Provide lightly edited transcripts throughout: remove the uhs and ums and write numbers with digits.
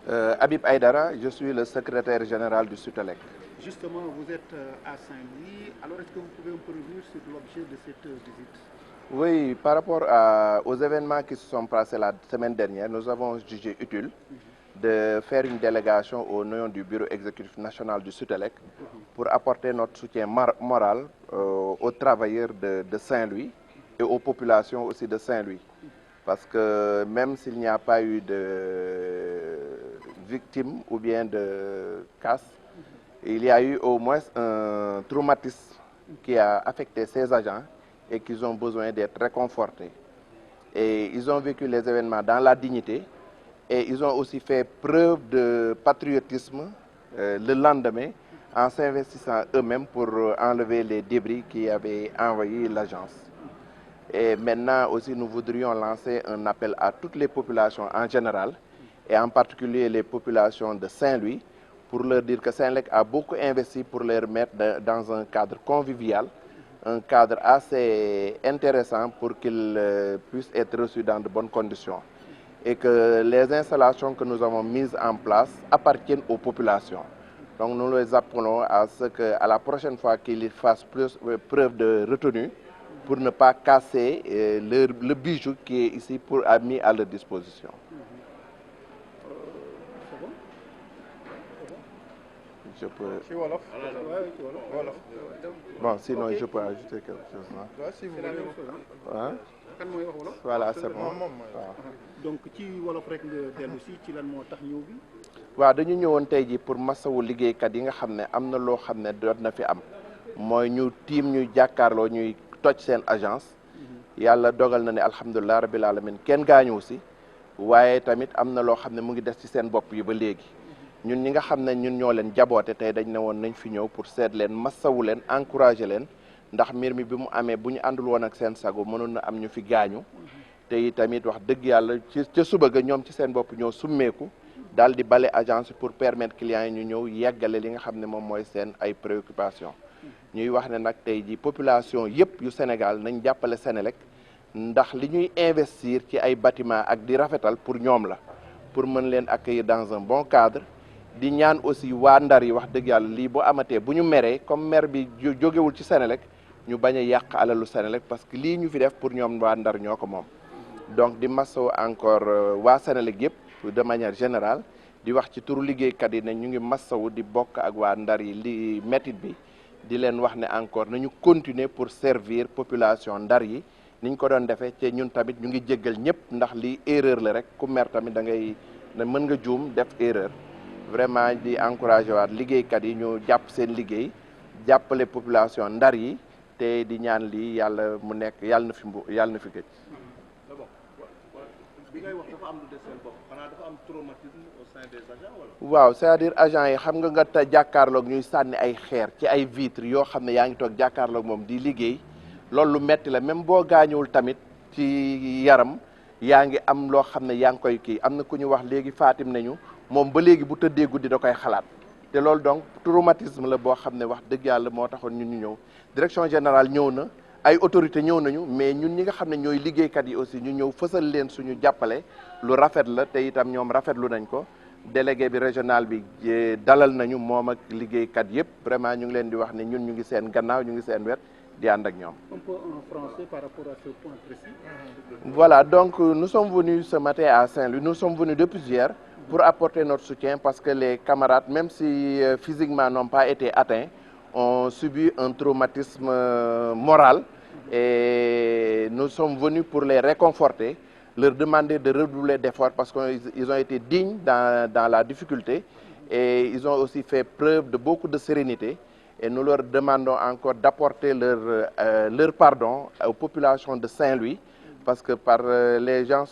Habib Aïdara, je suis le secrétaire général du SUTELEC. Justement, vous êtes à Saint-Louis. Alors, est-ce que vous pouvez un peu revenir sur l'objet de cette visite? Oui, par rapport aux événements qui se sont passés la semaine dernière, nous avons jugé utile de faire une délégation au nom du bureau exécutif national du SUTELEC pour apporter notre soutien moral aux travailleurs de Saint-Louis et aux populations aussi de Saint-Louis. Parce que même s'il n'y a pas eu de victimes ou bien de casse, il y a eu au moins un traumatisme qui a affecté ces agents et qu'ils ont besoin d'être réconfortés. Et ils ont vécu les événements dans la dignité et ils ont aussi fait preuve de patriotisme le lendemain en s'investissant eux-mêmes pour enlever les débris qui avaient envahi l'agence. Et maintenant aussi, nous voudrions lancer un appel à toutes les populations en général et en particulier les populations de Saint-Louis pour leur dire que Saint-Louis a beaucoup investi pour les remettre dans un cadre convivial, un cadre assez intéressant pour qu'ils puissent être reçus dans de bonnes conditions et que les installations que nous avons mises en place appartiennent aux populations. Donc nous les appelons à ce qu'à la prochaine fois qu'ils fassent preuve de retenue pour ne pas casser le bijou qui est ici mis à leur disposition. Je peux... Bon, sinon je peux ajouter quelque chose. C'est la même chose. Hein? Kan mooy wax wolof? Voilà, c'est bon. Donc ci wolof rek nga dellu si ci lan moo tax ñëw bi? waaw dañu ñëwoon tey ji pour masawu liggéeykat yi nga xam ne am na loo xam ne doot na fi am mooy ñu tiim ñuy jàkkaarloo ñuy toj seen agence yàlla dogal na ne alhamdulilah rabil alamin kenn gaañu si waaye tamit am na loo xam ne mu ngi des ci seen bopp yi ba léegi ñun ñi nga xam ne ñun ñoo leen jaboote tey dañ ne woon nañ fi ñëw pour seet leen masawu leen encourager leen ndax mbir mi bi mu amee bu ñu àndul woon ak seen sago mënoon na am ñu fi gaañu te tamit wax dëgg yàlla ca suba ga ñoom ci seen bopp ñoo summeeku daal di bale agence pour permettre clients yi ñu ñëw yeggale li nga xam ne moom mooy seen ay préoccupations ñuy wax ne nag tey ji population yëpp yu Sénégal nañ jàppale Sénélec ndax li ñuy investir ci ay bâtiment ak di rafetal pour ñoom la pour mën leen accueillir dans un bon cadre di ñaan aussi waa Ndar yi wax dëgg yàlla lii bu amatee bu ñu meree comme maire bi jógewul ci Sénélec ñu bañ a yàq alalu Sénélec parce que lii ñu fi def pour ñoom waa Ndar ñoo ko moom donc di masawu encore waa Sénélec yëpp de manière générale di wax ci turu liggéeykat yi ne ñu ngi masawu di bokk ak waa Ndar yi li métit bi di leen wax ne encore nañu continuer pour servir population Ndar yi niñ ko doon defee te ñun tamit ñu ngi jéggal ñëpp ndax lii erreur la rek ku mer tamit da ngay ne mën nga juum def erreur vraiment di encourager waat liggéeykat yi ñu jàpp seen liggéey jàppale population Ndar yi te di ñaan lii yàlla mu nekk yàlla na fi gëj. bi ngay wax dafa am lu des seen bopp xanaa dafa am traumatisme au sein des agents wala. waaw c'est-à-dire agents yi xam nga te jàkkaarloog ñuy sànni ay xeer ci ay vitres yoo xam ne yaa ngi toog jàkkaarloog moom di liggéey loolu lu metti la même boo gaañuwul tamit ci yaram yaa ngi am loo xam ne yaa ngi koy kii am na ku ñu wax léegi Fatim nañu moom ba léegi bu tëddee guddi da koy xalaat te loolu donc traumatisme la boo xam ne wax dëgg yàlla moo taxoon ñun ñu ñëw direction générale ñëw na ay autorité ñëw nañu mais ñun ñi nga xam ne ñooy liggéeykat yi aussi ñu ñëw fësal leen suñu jàppale lu rafet la te itam ñoom rafetlu nañ ko délégué bi régional bi dalal nañu moom ak liggéeykat yëpp vraiment ñu ngi leen di wax ne ñun ñu ngi seen gannaaw ñu ngi seen wet di ànd ak ñoom. Un peu en français par rapport à ce point précis. Voilà, donc nous sommes venus ce matin à Saint-Louis, nous sommes venus depuis hier pour apporter notre soutien parce que les camarades, même si physiquement n'ont pas été atteints, ont subi un traumatisme moral et nous sommes venus pour les réconforter, leur demander de redoubler d'efforts parce qu'ils ont été dignes dans la difficulté et ils ont aussi fait preuve de beaucoup de sérénité et nous leur demandons encore d'apporter leur pardon aux populations de Saint-Louis parce que les gens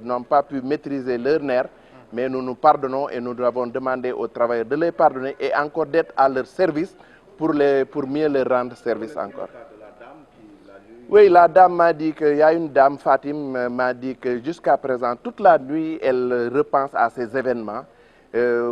n'ont pas pu maîtriser leur nerfs, mais nous pardonnons et nous avons demandé aux travailleurs de les pardonner et encore d'être à leur service pour mieux leur rendre service encore. Oui, la dame m'a dit qu'il y a une dame, Fatim, m'a dit que jusqu'à présent, toute la nuit, elle repense à ces événements,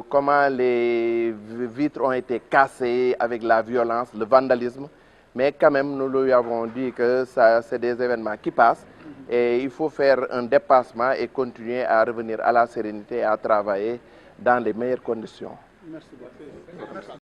comment les vitres ont été cassées avec la violence, le vandalisme, mais quand même, nous lui avons dit que c'est des événements qui passent Et il faut faire un dépassement et continuer à revenir à la sérénité et à travailler dans les meilleures conditions. Merci beaucoup. Merci.